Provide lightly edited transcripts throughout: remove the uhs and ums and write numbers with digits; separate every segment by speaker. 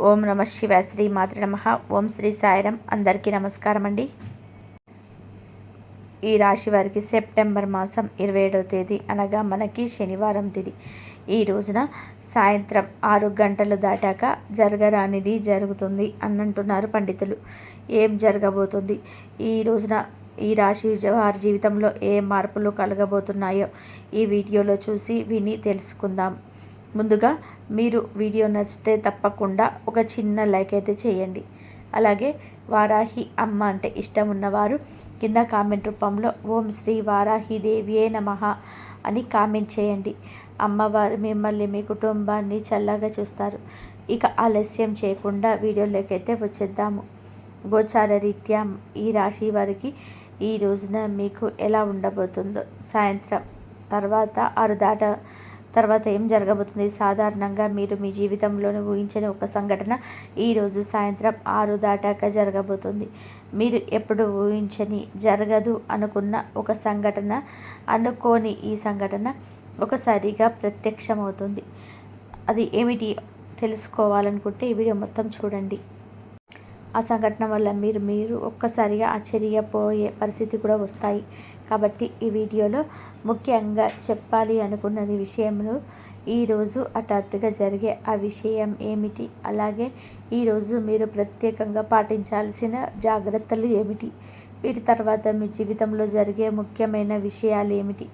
Speaker 1: ఓం నమ శివాయ. శ్రీ మాతృ నమః. ఓం శ్రీ సాయిరం. అందరికీ నమస్కారం అండి. ఈ రాశి వారికి సెప్టెంబర్ మాసం 27వ తేదీ అనగా మనకి శనివారం తిది. ఈ రోజున సాయంత్రం 6 గంటలు దాటాక జరగరానిది జరుగుతుంది అన్నంటున్నారు పండితులు. ఏం జరగబోతుంది, ఈ రోజున ఈ రాశి వారి జీవితంలో ఏ మార్పులు కలగబోతున్నాయో ఈ వీడియోలో చూసి విని తెలుసుకుందాం. ముందుగా మీరు వీడియో నచ్చితే తప్పకుండా ఒక చిన్న లైక్ అయితే చేయండి. అలాగే వారాహి అమ్మ అంటే ఇష్టం ఉన్నవారు కింద కామెంట్ రూపంలో ఓం శ్రీ వారాహి దేవియే నమః అని కామెంట్ చేయండి. అమ్మవారు మిమ్మల్ని మీ కుటుంబాన్ని చల్లగా చూస్తారు. ఇక ఆలస్యం చేయకుండా వీడియోలోకైతే వచ్చేద్దాము. గోచార రీత్యా ఈ రాశి వారికి ఈ రోజున మీకు ఎలా ఉండబోతుందో, సాయంత్రం తర్వాత 6 తర్వాత ఏం జరగబోతుంది, సాధారణంగా మీరు మీ జీవితంలోనే ఊహించని ఒక సంఘటన ఈరోజు సాయంత్రం 6 దాటాక జరగబోతుంది. మీరు ఎప్పుడు ఊహించని, జరగదు అనుకున్న ఒక సంఘటన, అనుకోని ఈ సంఘటన ఒకసారిగా ప్రత్యక్షమవుతుంది. అది ఏమిటి తెలుసుకోవాలనుకుంటే ఈ వీడియో మొత్తం చూడండి. ఆ సంఘటన వల్ల మీరు ఒక్కసారిగా ఆశ్చర్యపోయే పరిస్థితి కూడా వస్తాయి. కాబట్టి ఈ వీడియోలో ముఖ్యంగా చెప్పాలి అనుకున్నది విషయంలో ఈరోజు హఠాత్తుగా జరిగే ఆ విషయం ఏమిటి, అలాగే ఈరోజు మీరు ప్రత్యేకంగా పాటించాల్సిన జాగ్రత్తలు ఏమిటి, వీటి తర్వాత మీ జీవితంలో జరిగే ముఖ్యమైన విషయాలు ఏమిటి,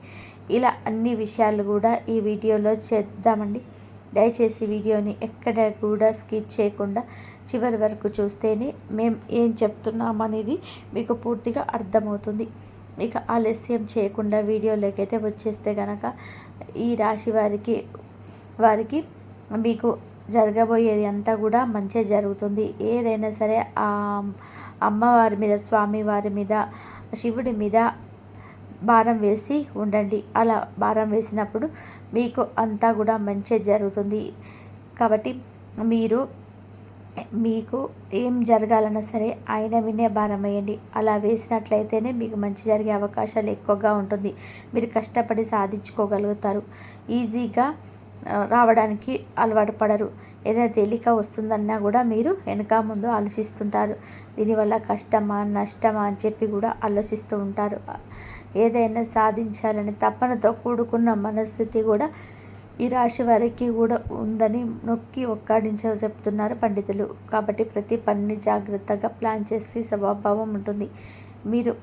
Speaker 1: ఇలా అన్ని విషయాలు కూడా ఈ వీడియోలో చేద్దామండి. దయచేసి వీడియోని ఎక్కడ కూడా స్కిప్ చేయకుండా చివరి వరకు చూస్తేనే మేము ఏం చెప్తున్నామనేది మీకు పూర్తిగా అర్థమవుతుంది. ఇక ఆలస్యం చేయకుండా వీడియోలోకైతే వచ్చేస్తే కనుక ఈ రాశి వారికి మీకు జరగబోయేది అంతా కూడా మంచి జరుగుతుంది. ఏదైనా సరే ఆ అమ్మవారి మీద, స్వామివారి మీద, శివుడి మీద భారం వేసి ఉండండి. అలా భారం వేసినప్పుడు మీకు అంతా కూడా మంచి జరుగుతుంది. కాబట్టి మీకు ఏం జరగాలన్నా సరే ఆయన వినే భారం వేయండి. అలా వేసినట్లయితేనే మీకు మంచి జరిగే అవకాశాలు ఎక్కువగా ఉంటుంది. మీరు కష్టపడి సాధించుకోగలుగుతారు. ఈజీగా రావడానికి అలవాటు పడరు. ఏదైనా తేలిక వస్తుందన్నా కూడా మీరు వెనక ముందు ఆలోచిస్తుంటారు. దీనివల్ల కష్టమా నష్టమా అని చెప్పి కూడా ఆలోచిస్తూ ఉంటారు. ఏదైనా సాధించాలని తపనతో కూడుకున్న మనస్థితి కూడా ఈ రాశి వారికి కూడా ఉందని నొక్కి ఒక్కాడించ చెప్తున్నారు పండితులు. కాబట్టి ప్రతి పనిని జాగ్రత్తగా ప్లాన్ చేసి స్వభావం ఉంటుంది. మీరు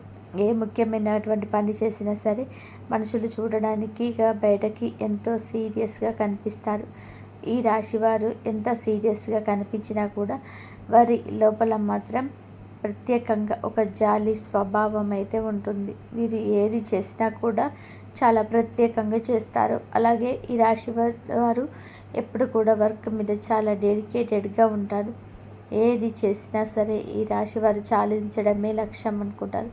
Speaker 1: ఏ ముఖ్యమైనటువంటి పని చేసినా సరే మనుషులు చూడడానికి బయటకి ఎంతో సీరియస్గా కనిపిస్తారు. ఈ రాశివారు ఎంత సీరియస్గా కనిపించినా కూడా వారి లోపల మాత్రం ప్రత్యేకంగా ఒక జాలి స్వభావం అయితే ఉంటుంది. వీరు ఏది చేసినా కూడా చాలా ప్రత్యేకంగా చేస్తారు. అలాగే ఈ రాశి వారు ఎప్పుడు కూడా వర్క్ మీద చాలా డెడికేటెడ్గా ఉంటారు. ఏది చేసినా సరే ఈ రాశి వారు చాలించడమే లక్ష్యం అనుకుంటారు.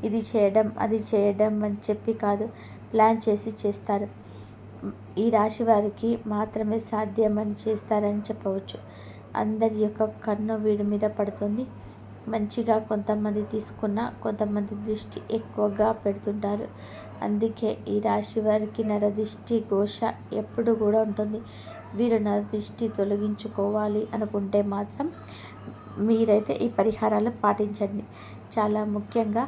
Speaker 1: ఇది చేయడం అది చేయడం అని చెప్పి కాదు, ప్లాన్ చేసి చేస్తారు. ఈ రాశి వారికి మాత్రమే సాధ్యమని చేస్తారని చెప్పవచ్చు. అందరి యొక్క కన్ను వీడి మీద పడుతుంది. మంచిగా కొంతమంది తీసుకున్న కొంతమంది దృష్టి ఎక్కువగా పెడుతుంటారు. అందుకే ఈ రాశి వారికి నరదిష్టి ఘోష ఎప్పుడు కూడా ఉంటుంది. వీరు నరదిష్టి తొలగించుకోవాలి అనుకుంటే మాత్రం మీరైతే ఈ పరిహారాలు పాటించండి. చాలా ముఖ్యంగా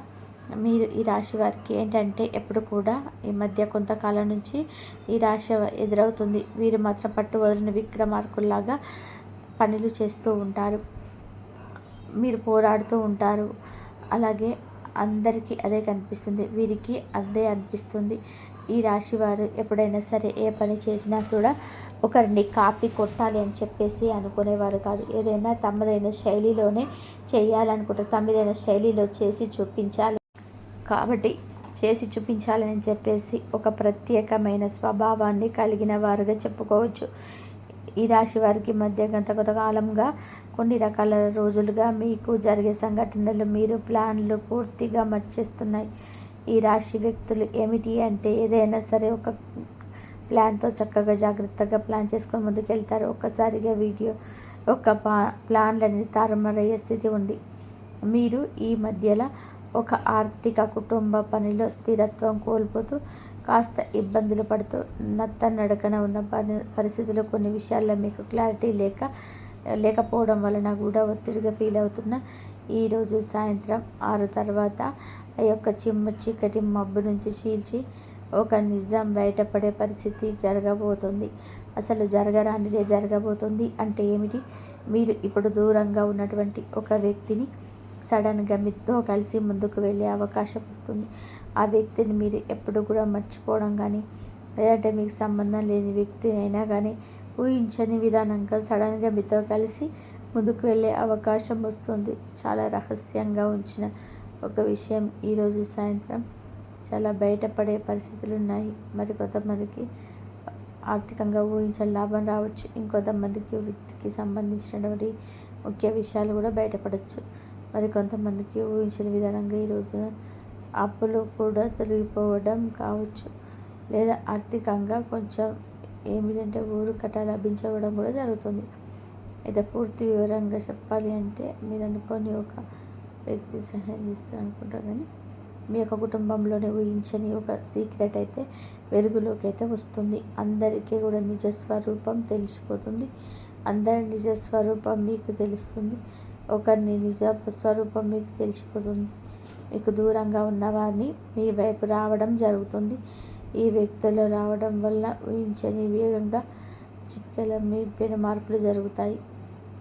Speaker 1: మీరు ఈ రాశి వారికి ఏంటంటే ఎప్పుడు కూడా ఈ మధ్య కొంతకాలం నుంచి ఈ రాశి ఎదురవుతుంది. వీరు మాత్రం పట్టు వదిలిన విక్రమార్కుల్లాగా పనులు చేస్తూ ఉంటారు. మీరు పోరాడుతూ ఉంటారు. అలాగే అందరికీ అదే కనిపిస్తుంది, వీరికి అదే అనిపిస్తుంది. ఈ రాశి వారు ఎప్పుడైనా సరే ఏ పని చేసినా కూడా ఒకరిని కాపీ కొట్టాలి అని చెప్పేసి అనుకునేవారు కాదు. ఏదైనా తమదైన శైలిలోనే చేయాలనుకుంటారు. తమదైన శైలిలో చేసి చూపించాలి. కాబట్టి చేసి చూపించాలని చెప్పేసి ఒక ప్రత్యేకమైన స్వభావాన్ని కలిగిన వారుగా చెప్పుకోవచ్చు. ఈ రాశి వారికి మధ్య కొంతకాలంగా కొన్ని రకాల రోజులుగా మీకు జరిగే సంఘటనలు, మీరు ప్లాన్లు పూర్తిగా మర్చేస్తున్నాయి. ఈ రాశి వ్యక్తులు ఏమిటి అంటే ఏదైనా సరే ఒక ప్లాన్తో చక్కగా జాగ్రత్తగా ప్లాన్ చేసుకొని ముందుకెళ్తారు. ఒక్కసారిగా ప్లాన్లని తారుమారయ్యే స్థితి ఉంది. మీరు ఈ మధ్యలో ఒక ఆర్థిక కుటుంబ పనిలో స్థిరత్వం కోల్పోతూ కాస్త ఇబ్బందులు పడుతూ నత్తనడకన ఉన్న పరిస్థితుల్లో కొన్ని విషయాల్లో మీకు క్లారిటీ లేక లేకపోవడం వలన కూడా ఒత్తిడిగా ఫీల్ అవుతున్నా ఈరోజు సాయంత్రం 6 తర్వాత ఆ యొక్క చీకటి మబ్బు నుంచి చీల్చి ఒక నిజం బయటపడే పరిస్థితి జరగబోతుంది. అసలు జరగరానిదే జరగబోతుంది అంటే ఏమిటి? మీరు ఇప్పుడు దూరంగా ఉన్నటువంటి ఒక వ్యక్తిని సడన్గా మీతో కలిసి ముందుకు వెళ్ళే అవకాశం వస్తుంది. ఆ వ్యక్తిని మీరు ఎప్పుడు కూడా మర్చిపోవడం కానీ, లేదంటే మీకు సంబంధం లేని వ్యక్తి అయినా కానీ ఊహించని విధానంగా సడన్గా మీతో కలిసి ముందుకు వెళ్ళే అవకాశం వస్తుంది. చాలా రహస్యంగా ఉంచిన ఒక విషయం ఈరోజు సాయంత్రం చాలా బయటపడే పరిస్థితులు ఉన్నాయి. మరి కొంతమందికి ఆర్థికంగా ఊహించని లాభం రావచ్చు. ఇంకొంతమందికి వృత్తికి సంబంధించినటువంటి ముఖ్య విషయాలు కూడా బయటపడవచ్చు. మరి కొంతమందికి ఊహించని విధానంగా ఈరోజు అప్పులు కూడా తొలగిపోవడం కావచ్చు. లేదా ఆర్థికంగా కొంచెం ఏమిటంటే ఊరుకట లభించడం కూడా జరుగుతుంది. అయితే పూర్తి వివరంగా చెప్పాలి అంటే మీరు అనుకోని ఒక వ్యక్తి సహాయం చేస్తారు అనుకుంటారు, కానీ మీ యొక్క కుటుంబంలోనే ఊహించని ఒక సీక్రెట్ అయితే వెలుగులోకి అయితే వస్తుంది. అందరికీ కూడా నిజస్వరూపం తెలిసిపోతుంది. అందరి నిజస్వరూపం మీకు తెలుస్తుంది. ఒకరిని నిజ స్వరూపం మీకు తెలిసిపోతుంది. మీకు దూరంగా ఉన్నవారిని మీ వైపు రావడం జరుగుతుంది. ఈ వ్యక్తులు రావడం వల్ల ఊహించని వేగంగా చిటికెలో మీ పైన మార్పులు జరుగుతాయి.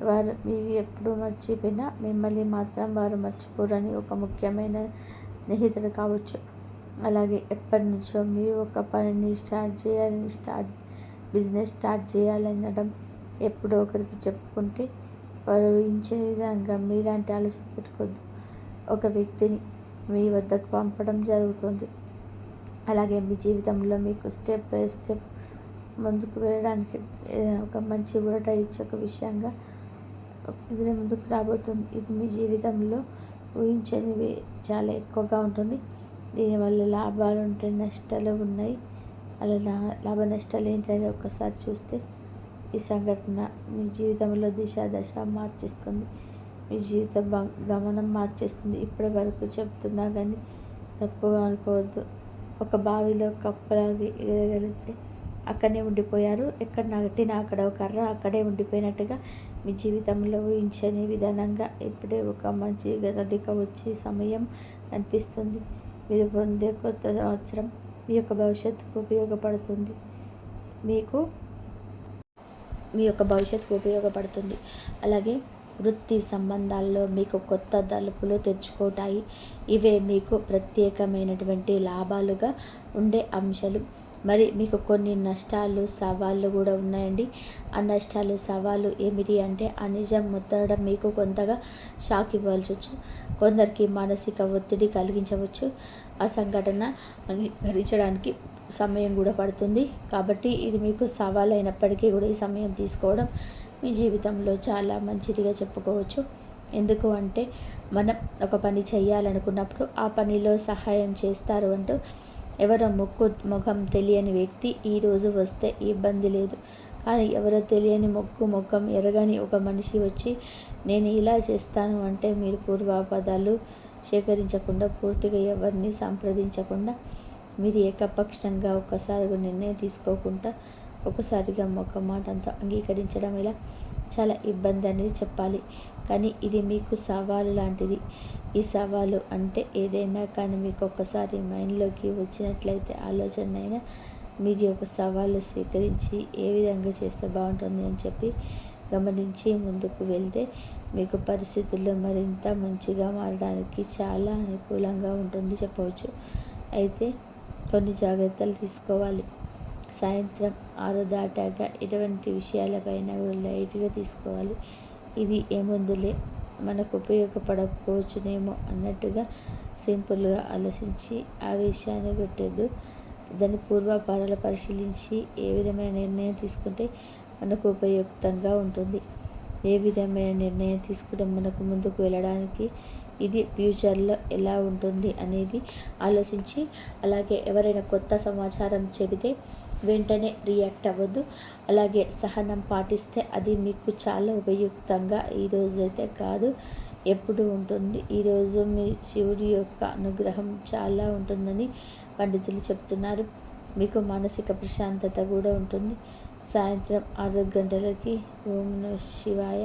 Speaker 1: వారు మీరు ఎప్పుడు మర్చిపోయినా మిమ్మల్ని మాత్రం వారు మర్చిపోరని ఒక ముఖ్యమైన స్నేహితుడు కావచ్చు. అలాగే ఎప్పటి నుంచో మీరు ఒక పనిని బిజినెస్ స్టార్ట్ చేయాలనడం ఎప్పుడో ఒకరికి చెప్పుకుంటే వారు ఊహించే విధంగా మీలాంటి ఆలోచన పెట్టుకోవద్దు, ఒక వ్యక్తిని మీ వద్దకు పంపడం జరుగుతుంది. అలాగే మీ జీవితంలో మీకు స్టెప్ బై స్టెప్ ముందుకు వెళ్ళడానికి ఒక మంచి ఊరట ఇచ్చే ఒక విషయంగా ఇది ముందుకు రాబోతుంది. ఇది మీ జీవితంలో ఊహించనివి చాలా ఎక్కువగా ఉంటుంది. దీనివల్ల లాభాలు ఉంటాయి, నష్టాలు ఉన్నాయి. అలా లాభ నష్టాలు ఏంటనేది ఒక్కసారి చూస్తే ఈ సంఘటన మీ జీవితంలో దశ మార్చేస్తుంది. మీ జీవిత గమనం మార్చేస్తుంది. ఇప్పటి వరకు చెప్తున్నా కానీ తప్పుగా అనుకోవద్దు. ఒక బావిలో కప్పలాగి ఎగరగలిగితే అక్కడనే ఉండిపోయారు. ఎక్కడ నాటినా అక్కడ ఒక కర్ర అక్కడే ఉండిపోయినట్టుగా మీ జీవితంలో ఊహించని విధానంగా ఇప్పుడే ఒక మంచి గదిక వచ్చే సమయం కనిపిస్తుంది. మీరు పొందే కొత్త సంవత్సరం మీ యొక్క భవిష్యత్తుకు ఉపయోగపడుతుంది. మీ యొక్క భవిష్యత్తుకు ఉపయోగపడుతుంది. అలాగే వృత్తి సంబంధాల్లో మీకు కొత్త తలుపులు తెరుచుకుంటాయి. ఇవే మీకు ప్రత్యేకమైనటువంటి లాభాలుగా ఉండే అంశాలు. మరి మీకు కొన్ని నష్టాలు సవాళ్ళు కూడా ఉన్నాయండి. ఆ నష్టాలు సవాళ్ళు ఏమిటి అంటే ఆ నిజం ముద్దడం మీకు కొంతగా షాక్ ఇవ్వాల్సొచ్చు. కొందరికి మానసిక ఒత్తిడి కలిగించవచ్చు. ఆ సంఘటన అంగీకరించడానికి సమయం కూడా పడుతుంది. కాబట్టి ఇది మీకు సవాల్ అయినప్పటికీ కూడా ఈ సమయం తీసుకోవడం మీ జీవితంలో చాలా మంచిదిగా చెప్పుకోవచ్చు. ఎందుకు అంటే మనం ఒక పని చేయాలనుకున్నప్పుడు ఆ పనిలో సహాయం చేస్తారు అంటూ ఎవరో ముఖం తెలియని వ్యక్తి ఈరోజు వస్తే ఇబ్బంది లేదు. కానీ ఎవరో తెలియని ముఖం ఎరగని ఒక మనిషి వచ్చి నేను ఇలా చేస్తాను అంటే మీరు పూర్వాపదాలు సేకరించకుండా, పూర్తిగా ఎవరిని సంప్రదించకుండా, మీరు ఏకపక్షంగా ఒక్కసారిగా నిర్ణయం తీసుకోకుండా ఒకసారిగా మాటంతో అంగీకరించడం ఇలా చాలా ఇబ్బంది అనేది చెప్పాలి. కానీ ఇది మీకు సవాలు లాంటిది. ఈ సవాలు అంటే ఏదైనా కానీ మీకు ఒక్కసారి మైండ్లోకి వచ్చినట్లయితే ఆలోచనైనా మీరు ఒక సవాలు స్వీకరించి ఏ విధంగా చేస్తే బాగుంటుంది అని చెప్పి గమనించి ముందుకు వెళ్తే మీకు పరిస్థితుల్లో మరింత మంచిగా మారడానికి చాలా అనుకూలంగా ఉంటుంది చెప్పవచ్చు. అయితే కొన్ని జాగ్రత్తలు తీసుకోవాలి. సాయంత్రం 6 దాటాక ఎటువంటి విషయాలపైన లైట్గా తీసుకోవాలి. ఇది ఏముందులే మనకు ఉపయోగపడకపోవచ్చునేమో అన్నట్టుగా సింపుల్గా ఆలోచించి ఆ విషయాన్ని పెట్టద్దు. దాని పూర్వాపారాలు పరిశీలించి ఏ విధమైన నిర్ణయం తీసుకుంటే మనకు ఉపయుక్తంగా ఉంటుంది, ఏ విధమైన నిర్ణయం తీసుకుంటే మనకు ముందుకు వెళ్ళడానికి ఇది ఫ్యూచర్లో ఎలా ఉంటుంది అనేది ఆలోచించి, అలాగే ఎవరైనా కొత్త సమాచారం చెబితే వెంటనే రియాక్ట్ అవ్వద్దు. అలాగే సహనం పాటిస్తే అది మీకు చాలా ఉపయుక్తంగా ఈరోజైతే కాదు ఎప్పుడు ఉంటుంది. ఈరోజు మీ శివుడి యొక్క అనుగ్రహం చాలా ఉంటుందని పండితులు చెప్తున్నారు. మీకు మానసిక ప్రశాంతత కూడా ఉంటుంది. సాయంత్రం 6 గంటలకి ఓం నమః శివాయ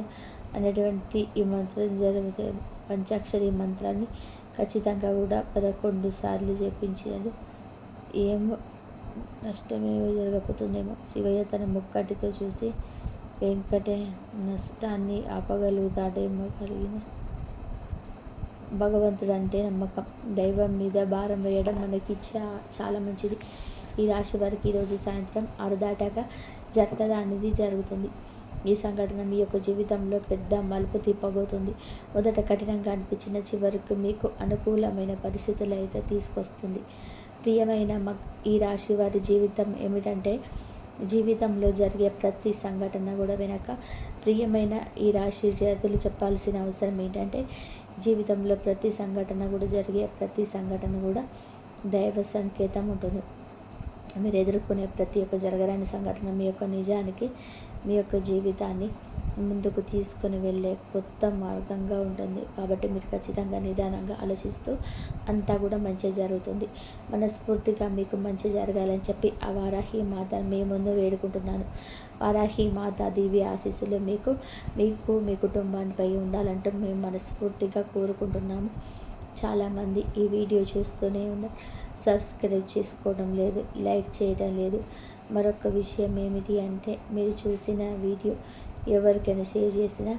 Speaker 1: అనేటువంటి ఈ మంత్రం జరిగితే పంచాక్షరి మంత్రాన్ని ఖచ్చితంగా కూడా 11 సార్లు జపించాడు. ఏమో నష్టమేమో జరగబోతుందేమో. శివయ్య తన ముక్కటితో చూసి వెంకటే నష్టాన్ని ఆపగలుగుతాడేమో. కలిగిన భగవంతుడు అంటే నమ్మకం, దైవం మీద భారం వేయడం మనకి చాలా మంచిది. ఈ రాశి వారికి ఈరోజు సాయంత్రం 6 దాటాక జరగదా అనేది జరుగుతుంది. ఈ సంఘటన మీ యొక్క జీవితంలో పెద్ద మలుపు తిప్పబోతుంది. మొదట కఠినంగా అనిపించిన చివరకు మీకు అనుకూలమైన పరిస్థితులు అయితే తీసుకొస్తుంది. ప్రియమైన ఈ రాశి వారి జీవితం ఏమిటంటే, జీవితంలో జరిగే ప్రతి సంఘటన కూడా వెనక ప్రియమైన ఈ రాశి జాతులు చెప్పాల్సిన అవసరం ఏంటంటే, జీవితంలో ప్రతి సంఘటన కూడా జరిగే ప్రతి సంఘటన కూడా దైవ సంకేతం ఉంటుంది. మీరు ఎదుర్కొనే ప్రతి ఒక్క జరగరాని సంఘటన మీ యొక్క నిజానికి, మీ యొక్క జీవితాన్ని ముందుకు తీసుకొని వెళ్ళే కొత్త మార్గంగా ఉంటుంది. కాబట్టి మీరు ఖచ్చితంగా నిదానంగా ఆలోచిస్తూ అంతా కూడా మంచి జరుగుతుంది. మనస్ఫూర్తిగా మీకు మంచి జరగాలని చెప్పి ఆ వారాహి మాతను మీ ముందు వేడుకుంటున్నాను. వారాహి మాత దివ్య ఆశీస్సులు మీకు మీ కుటుంబానిపై ఉండాలంటూ మేము మనస్ఫూర్తిగా కోరుకుంటున్నాము. చాలామంది ఈ వీడియో చూస్తూనే ఉన్నారు, సబ్స్క్రైబ్ చేసుకోవడం లేదు, లైక్ చేయడం లేదు. మరొక విషయం ఏమిటి అంటే, మీరు చూసిన వీడియో ఎవరికైనా షేర్ చేసినా,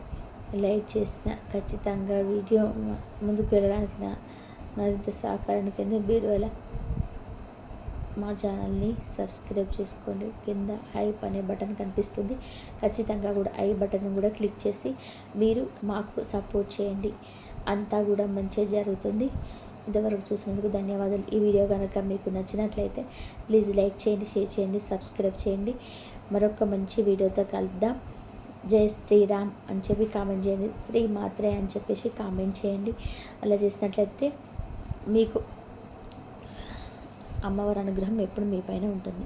Speaker 1: లైక్ చేసినా ఖచ్చితంగా వీడియో ముందుకు వెళ్ళడానికి మరింత సహకారానికి మీరు మా ఛానల్ని సబ్స్క్రైబ్ చేసుకోండి. కింద హైప్ అనే బటన్ కనిపిస్తుంది, ఖచ్చితంగా కూడా ఐ బటన్ కూడా క్లిక్ చేసి మీరు మాకు సపోర్ట్ చేయండి. అంతా కూడా మంచిగా జరుగుతుంది. ఇంతవరకు చూసినందుకు ధన్యవాదాలు. ఈ వీడియో కనుక మీకు నచ్చినట్లయితే ప్లీజ్ లైక్ చేయండి, షేర్ చేయండి, సబ్స్క్రైబ్ చేయండి. మరొక మంచి వీడియోతో కలుద్దాం. జై శ్రీరామ్ అని చెప్పి కామెంట్ చేయండి, శ్రీ మాత్రే అని చెప్పేసి కామెంట్ చేయండి. అలా చేసినట్లయితే మీకు అమ్మవారి అనుగ్రహం ఎప్పుడు మీ పైన ఉంటుంది.